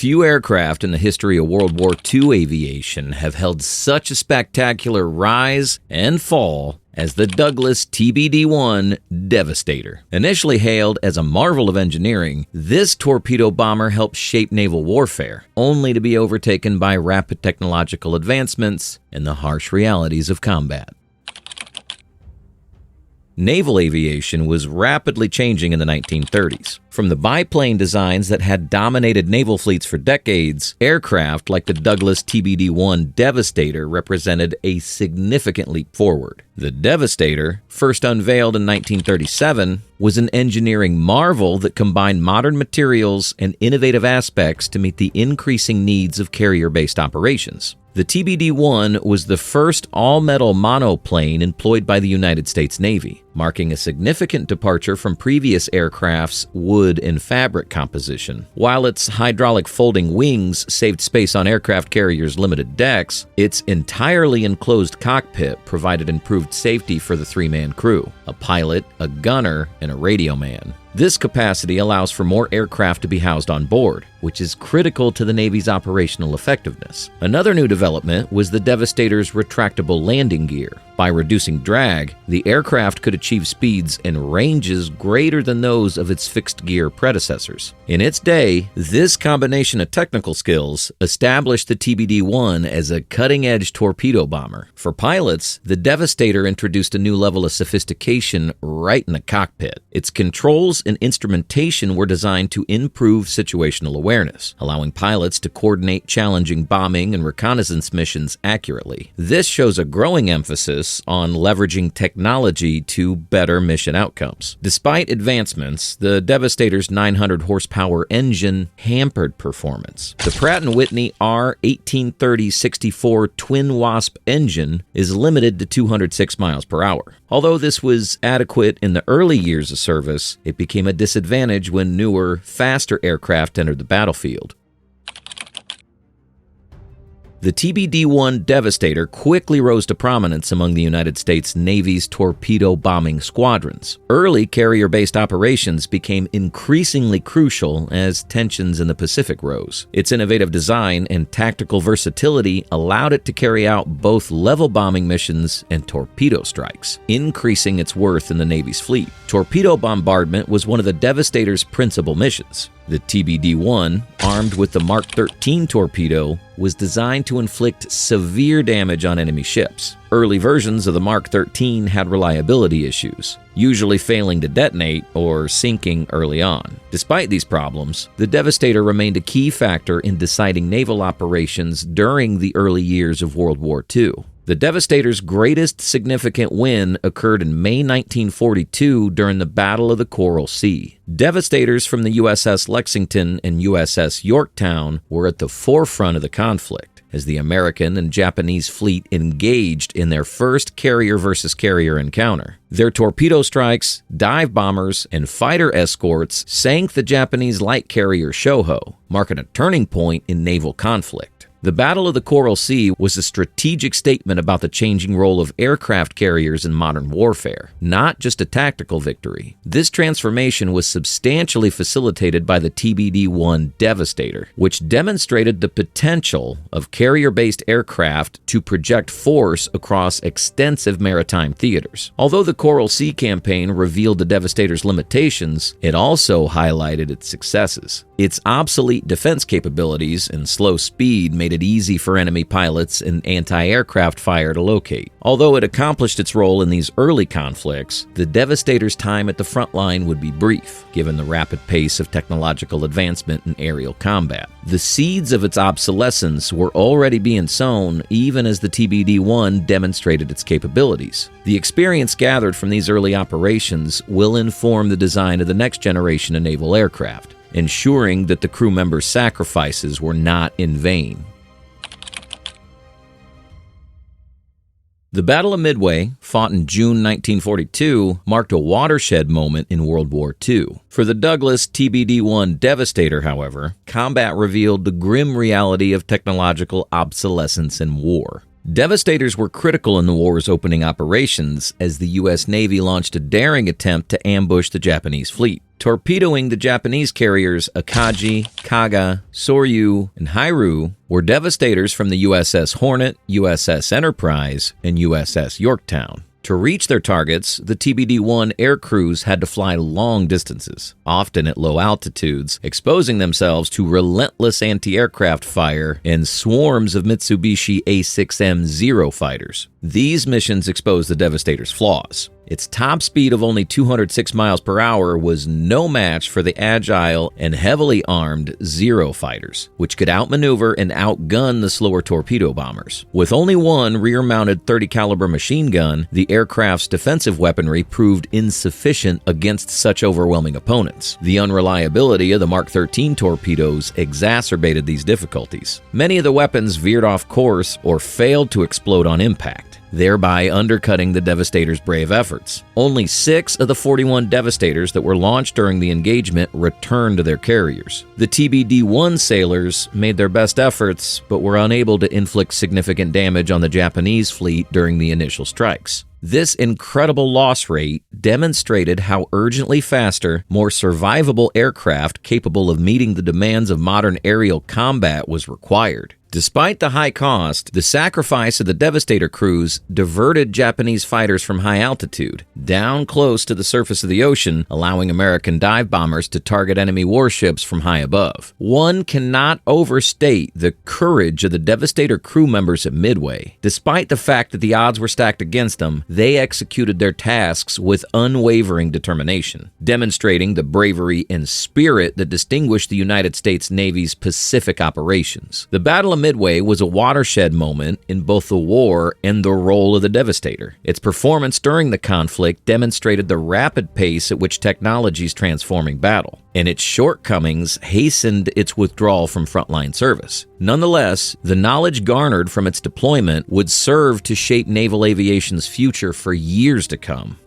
Few aircraft in the history of World War II aviation have held such a spectacular rise and fall as the Douglas TBD-1 Devastator. Initially hailed as a marvel of engineering, this torpedo bomber helped shape naval warfare, only to be overtaken by rapid technological advancements and the harsh realities of combat. Naval aviation was rapidly changing in the 1930s. From the biplane designs that had dominated naval fleets for decades, aircraft like the Douglas TBD-1 Devastator represented a significant leap forward. The Devastator, first unveiled in 1937, was an engineering marvel that combined modern materials and innovative aspects to meet the increasing needs of carrier-based operations. The TBD-1 was the first all-metal monoplane employed by the United States Navy, marking a significant departure from previous aircraft's wood and fabric composition. While its hydraulic folding wings saved space on aircraft carriers' limited decks, its entirely enclosed cockpit provided improved safety for the three-man crew: a pilot, a gunner, and a radio man. This capacity allows for more aircraft to be housed on board, which is critical to the Navy's operational effectiveness. Another new development was the Devastator's retractable landing gear. By reducing drag, the aircraft could achieve speeds and ranges greater than those of its fixed-gear predecessors. In its day, this combination of technical skills established the TBD-1 as a cutting-edge torpedo bomber. For pilots, the Devastator introduced a new level of sophistication right in the cockpit. Its controls and instrumentation were designed to improve situational awareness, allowing pilots to coordinate challenging bombing and reconnaissance missions accurately. This shows a growing emphasis on leveraging technology to better mission outcomes. Despite advancements, the Devastator's 900 horsepower engine hampered performance. The Pratt & Whitney R1830-64 Twin Wasp engine is limited to 206 miles per hour. Although this was adequate in the early years of service, it became a disadvantage when newer, faster aircraft entered the battlefield. The TBD-1 Devastator quickly rose to prominence among the United States Navy's torpedo bombing squadrons. Early carrier-based operations became increasingly crucial as tensions in the Pacific rose. Its innovative design and tactical versatility allowed it to carry out both level bombing missions and torpedo strikes, increasing its worth in the Navy's fleet. Torpedo bombardment was one of the Devastator's principal missions. The TBD-1, armed with the Mark 13 torpedo, was designed to inflict severe damage on enemy ships. Early versions of the Mark 13 had reliability issues, usually failing to detonate or sinking early on. Despite these problems, the Devastator remained a key factor in deciding naval operations during the early years of World War II. The Devastator's greatest significant win occurred in May 1942 during the Battle of the Coral Sea. Devastators from the USS Lexington and USS Yorktown were at the forefront of the conflict, as the American and Japanese fleet engaged in their first carrier-versus-carrier encounter. Their torpedo strikes, dive bombers, and fighter escorts sank the Japanese light carrier Shoho, marking a turning point in naval conflict. The Battle of the Coral Sea was a strategic statement about the changing role of aircraft carriers in modern warfare, not just a tactical victory. This transformation was substantially facilitated by the TBD-1 Devastator, which demonstrated the potential of carrier-based aircraft to project force across extensive maritime theaters. Although the Coral Sea campaign revealed the Devastator's limitations, it also highlighted its successes. Its obsolete defense capabilities and slow speed made it easy for enemy pilots and anti-aircraft fire to locate. Although it accomplished its role in these early conflicts, the Devastator's time at the front line would be brief, given the rapid pace of technological advancement in aerial combat. The seeds of its obsolescence were already being sown even as the TBD-1 demonstrated its capabilities. The experience gathered from these early operations will inform the design of the next generation of naval aircraft, ensuring that the crew members' sacrifices were not in vain. The Battle of Midway, fought in June 1942, marked a watershed moment in World War II. For the Douglas TBD-1 Devastator, however, combat revealed the grim reality of technological obsolescence in war. Devastators were critical in the war's opening operations as the U.S. Navy launched a daring attempt to ambush the Japanese fleet. Torpedoing the Japanese carriers Akagi, Kaga, Soryu, and Hairu were Devastators from the USS Hornet, USS Enterprise, and USS Yorktown. To reach their targets, the TBD-1 air crews had to fly long distances, often at low altitudes, exposing themselves to relentless anti-aircraft fire and swarms of Mitsubishi A6M Zero fighters. These missions exposed the Devastator's flaws. Its top speed of only 206 miles per hour was no match for the agile and heavily armed Zero fighters, which could outmaneuver and outgun the slower torpedo bombers. With only one rear-mounted 30-caliber machine gun, the aircraft's defensive weaponry proved insufficient against such overwhelming opponents. The unreliability of the Mark 13 torpedoes exacerbated these difficulties. Many of the weapons veered off course or failed to explode on impact, thereby undercutting the Devastator's brave efforts. Only 6 of the 41 Devastators that were launched during the engagement returned to their carriers. The TBD-1 sailors made their best efforts, but were unable to inflict significant damage on the Japanese fleet during the initial strikes. This incredible loss rate demonstrated how urgently faster, more survivable aircraft capable of meeting the demands of modern aerial combat was required. Despite the high cost, the sacrifice of the Devastator crews diverted Japanese fighters from high altitude, down close to the surface of the ocean, allowing American dive bombers to target enemy warships from high above. One cannot overstate the courage of the Devastator crew members at Midway. Despite the fact that the odds were stacked against them, they executed their tasks with unwavering determination, demonstrating the bravery and spirit that distinguished the United States Navy's Pacific operations. The Battle of Midway was a watershed moment in both the war and the role of the Devastator. Its performance during the conflict demonstrated the rapid pace at which technology is transforming battle, and its shortcomings hastened its withdrawal from frontline service. Nonetheless, the knowledge garnered from its deployment would serve to shape naval aviation's future for years to come.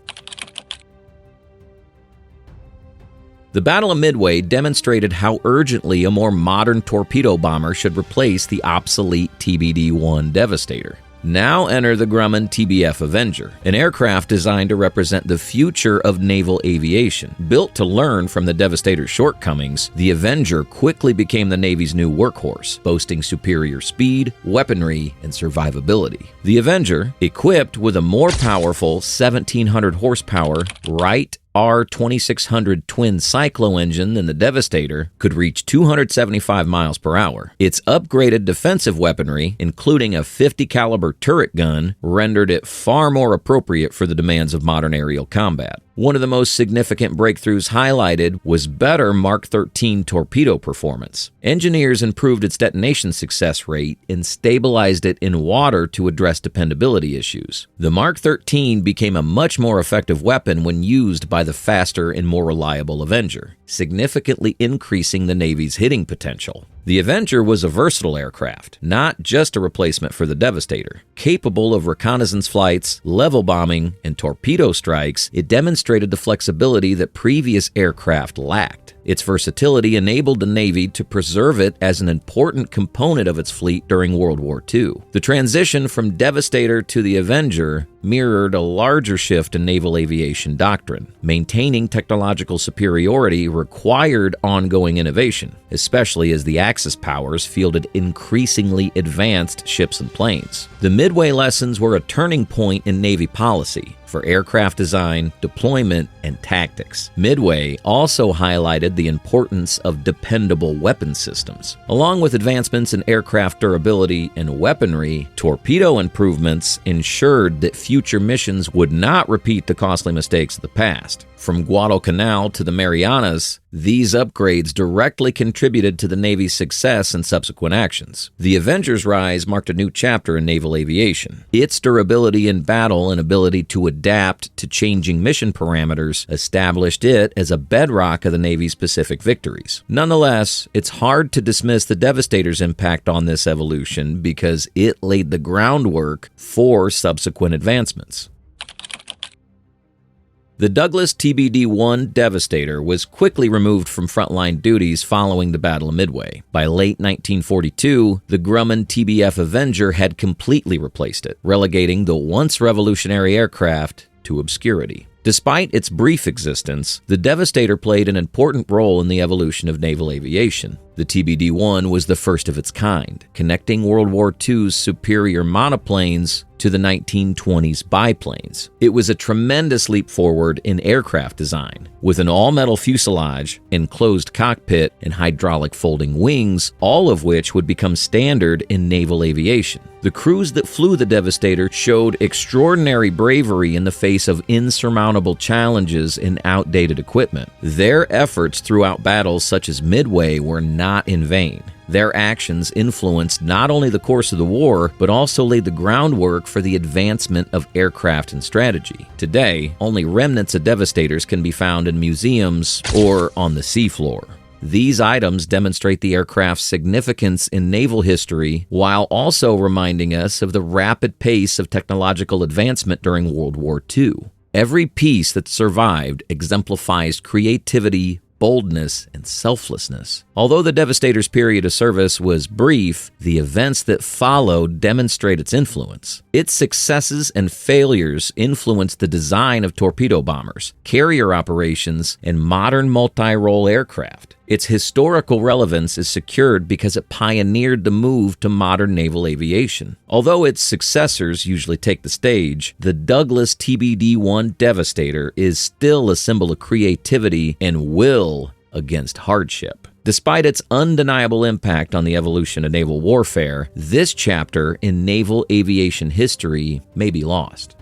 The Battle of Midway demonstrated how urgently a more modern torpedo bomber should replace the obsolete TBD-1 Devastator. Now enter the Grumman TBF Avenger, an aircraft designed to represent the future of naval aviation. Built to learn from the Devastator's shortcomings, the Avenger quickly became the Navy's new workhorse, boasting superior speed, weaponry, and survivability. The Avenger, equipped with a more powerful 1,700 horsepower Wright R2600 twin cyclo engine than the Devastator, could reach 275 miles per hour. Its upgraded defensive weaponry, including a 50 caliber turret gun, rendered it far more appropriate for the demands of modern aerial combat. One of the most significant breakthroughs highlighted was better Mark 13 torpedo performance. Engineers improved its detonation success rate and stabilized it in water to address dependability issues. The Mark 13 became a much more effective weapon when used by the faster and more reliable Avenger, significantly increasing the Navy's hitting potential. The Avenger was a versatile aircraft, not just a replacement for the Devastator. Capable of reconnaissance flights, level bombing, and torpedo strikes, it demonstrated the flexibility that previous aircraft lacked. Its versatility enabled the Navy to preserve it as an important component of its fleet during World War II. The transition from Devastator to the Avenger mirrored a larger shift in naval aviation doctrine. Maintaining technological superiority required ongoing innovation, especially as the Axis powers fielded increasingly advanced ships and planes. The Midway lessons were a turning point in Navy policy for aircraft design, deployment, and tactics. Midway also highlighted the importance of dependable weapon systems. Along with advancements in aircraft durability and weaponry, torpedo improvements ensured that future missions would not repeat the costly mistakes of the past. From Guadalcanal to the Marianas, these upgrades directly contributed to the Navy's success in subsequent actions. The Avenger's rise marked a new chapter in naval aviation. Its durability in battle and ability to adapt to changing mission parameters established it as a bedrock of the Navy's Pacific victories. Nonetheless, it's hard to dismiss the Devastator's impact on this evolution because it laid the groundwork for subsequent advancements. The Douglas TBD-1 Devastator was quickly removed from frontline duties following the Battle of Midway. By late 1942, the Grumman TBF Avenger had completely replaced it, relegating the once revolutionary aircraft to obscurity. Despite its brief existence, the Devastator played an important role in the evolution of naval aviation. The TBD-1 was the first of its kind, connecting World War II's superior monoplanes to the 1920s biplanes. It was a tremendous leap forward in aircraft design. With an all-metal fuselage, enclosed cockpit, and hydraulic folding wings, all of which would become standard in naval aviation. The crews that flew the Devastator showed extraordinary bravery in the face of insurmountable challenges and outdated equipment. Their efforts throughout battles such as Midway were not in vain. Their actions influenced not only the course of the war, but also laid the groundwork for the advancement of aircraft and strategy. Today, only remnants of Devastators can be found in museums or on the seafloor. These items demonstrate the aircraft's significance in naval history while also reminding us of the rapid pace of technological advancement during World War II. Every piece that survived exemplifies creativity, boldness, and selflessness. Although the Devastator's period of service was brief, the events that followed demonstrate its influence. Its successes and failures influenced the design of torpedo bombers, carrier operations, and modern multi-role aircraft. Its historical relevance is secured because it pioneered the move to modern naval aviation. Although its successors usually take the stage, the Douglas TBD-1 Devastator is still a symbol of creativity and will against hardship. Despite its undeniable impact on the evolution of naval warfare, this chapter in naval aviation history may be lost.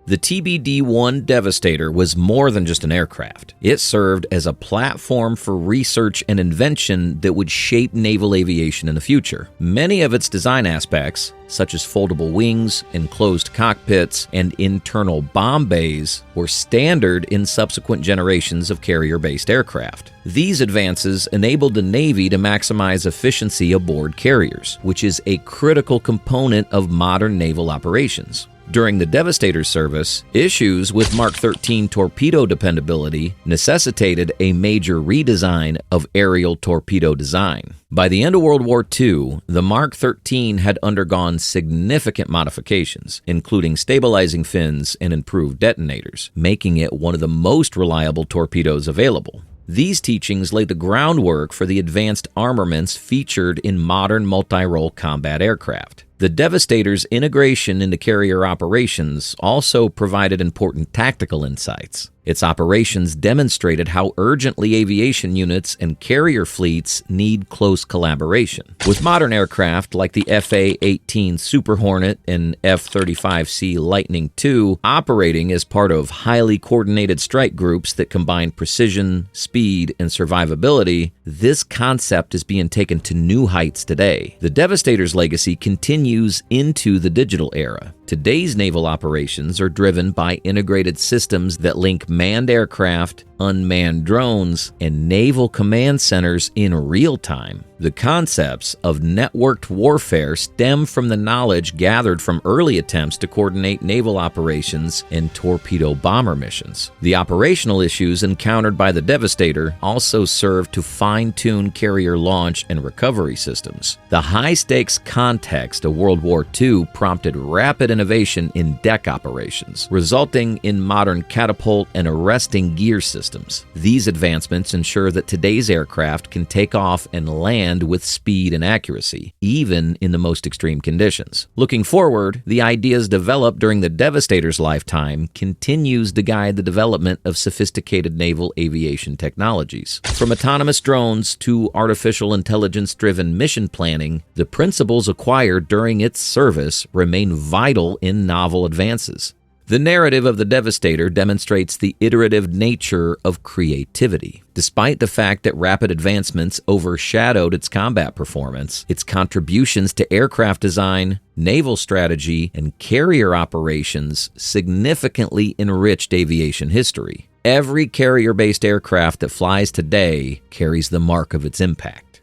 The TBD-1 Devastator was more than just an aircraft. It served as a platform for research and invention that would shape naval aviation in the future. Many of its design aspects, such as foldable wings, enclosed cockpits, and internal bomb bays, were standard in subsequent generations of carrier-based aircraft. These advances enabled the Navy to maximize efficiency aboard carriers, which is a critical component of modern naval operations. During the Devastator's service, issues with Mark 13 torpedo dependability necessitated a major redesign of aerial torpedo design. By the end of World War II, the Mark 13 had undergone significant modifications, including stabilizing fins and improved detonators, making it one of the most reliable torpedoes available. These teachings laid the groundwork for the advanced armaments featured in modern multi-role combat aircraft. The Devastator's integration into carrier operations also provided important tactical insights. Its operations demonstrated how urgently aviation units and carrier fleets need close collaboration. With modern aircraft like the FA-18 Super Hornet and F-35C Lightning II operating as part of highly coordinated strike groups that combine precision, speed, and survivability, this concept is being taken to new heights today. The Devastator's legacy continues into the digital era. Today's naval operations are driven by integrated systems that link manned aircraft, unmanned drones, and naval command centers in real time. The concepts of networked warfare stem from the knowledge gathered from early attempts to coordinate naval operations and torpedo bomber missions. The operational issues encountered by the Devastator also serve to fine-tune carrier launch and recovery systems. The high-stakes context of World War II prompted rapid innovation in deck operations, resulting in modern catapult and arresting gear systems. These advancements ensure that today's aircraft can take off and land with speed and accuracy, even in the most extreme conditions. Looking forward, the ideas developed during the Devastator's lifetime continues to guide the development of sophisticated naval aviation technologies. From autonomous drones to artificial intelligence-driven mission planning, the principles acquired during its service remain vital in novel advances. The narrative of the Devastator demonstrates the iterative nature of creativity. Despite the fact that rapid advancements overshadowed its combat performance, its contributions to aircraft design, naval strategy, and carrier operations significantly enriched aviation history. Every carrier-based aircraft that flies today carries the mark of its impact.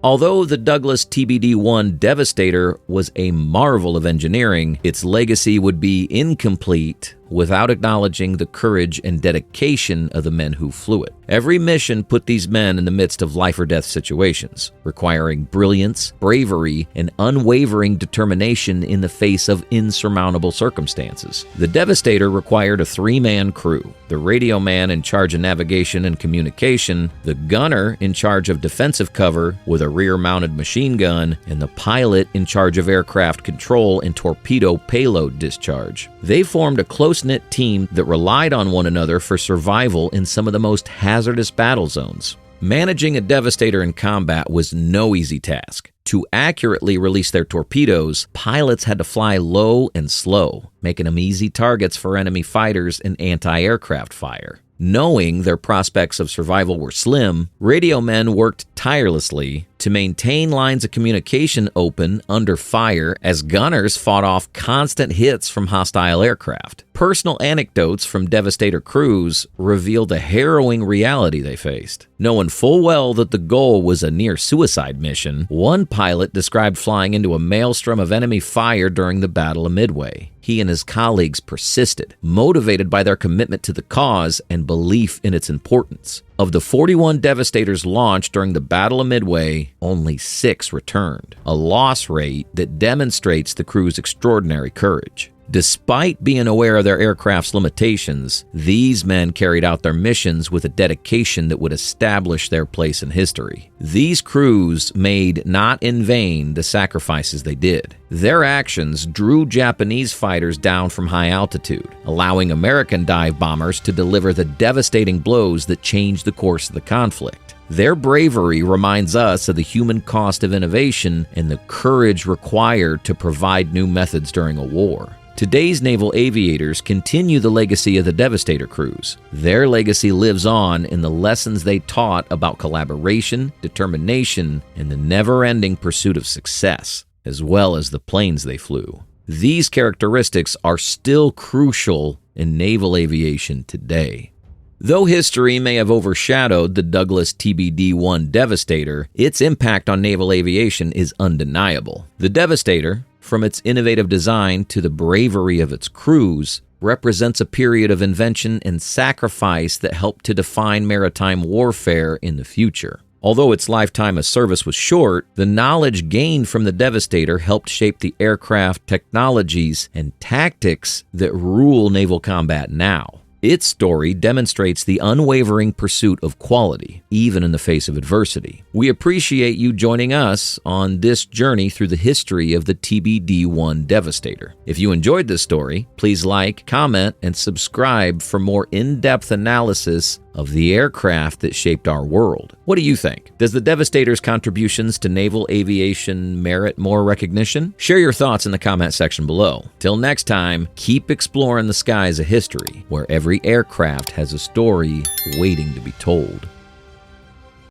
Although the Douglas TBD-1 Devastator was a marvel of engineering, its legacy would be incomplete without acknowledging the courage and dedication of the men who flew it. Every mission put these men in the midst of life-or-death situations, requiring brilliance, bravery, and unwavering determination in the face of insurmountable circumstances. The Devastator required a three-man crew: the radio man in charge of navigation and communication, the gunner in charge of defensive cover with a rear-mounted machine gun, and the pilot in charge of aircraft control and torpedo payload discharge. They formed a close-knit team that relied on one another for survival in some of the most hazardous battle zones. Managing a Devastator in combat was no easy task. To accurately release their torpedoes, pilots had to fly low and slow, making them easy targets for enemy fighters and anti-aircraft fire. Knowing their prospects of survival were slim, radio men worked tirelessly to maintain lines of communication open under fire as gunners fought off constant hits from hostile aircraft. Personal anecdotes from Devastator crews reveal the harrowing reality they faced. Knowing full well that the goal was a near-suicide mission, one pilot described flying into a maelstrom of enemy fire during the Battle of Midway. He and his colleagues persisted, motivated by their commitment to the cause and belief in its importance. Of the 41 Devastators launched during the Battle of Midway, only 6 returned, a loss rate that demonstrates the crew's extraordinary courage. Despite being aware of their aircraft's limitations, these men carried out their missions with a dedication that would establish their place in history. These crews made not in vain the sacrifices they did. Their actions drew Japanese fighters down from high altitude, allowing American dive bombers to deliver the devastating blows that changed the course of the conflict. Their bravery reminds us of the human cost of innovation and the courage required to provide new methods during a war. Today's naval aviators continue the legacy of the Devastator crews. Their legacy lives on in the lessons they taught about collaboration, determination, and the never-ending pursuit of success, as well as the planes they flew. These characteristics are still crucial in naval aviation today. Though history may have overshadowed the Douglas TBD-1 Devastator, its impact on naval aviation is undeniable. The Devastator, from its innovative design to the bravery of its crews, represents a period of invention and sacrifice that helped to define maritime warfare in the future. Although its lifetime of service was short, the knowledge gained from the Devastator helped shape the aircraft, technologies, and tactics that rule naval combat now. Its story demonstrates the unwavering pursuit of quality, even in the face of adversity. We appreciate you joining us on this journey through the history of the TBD-1 Devastator. If you enjoyed this story, please like, comment, and subscribe for more in-depth analysis of the aircraft that shaped our world. What do you think? Does the Devastator's contributions to naval aviation merit more recognition? Share your thoughts in the comment section below. Till next time, keep exploring the skies of history, where every aircraft has a story waiting to be told.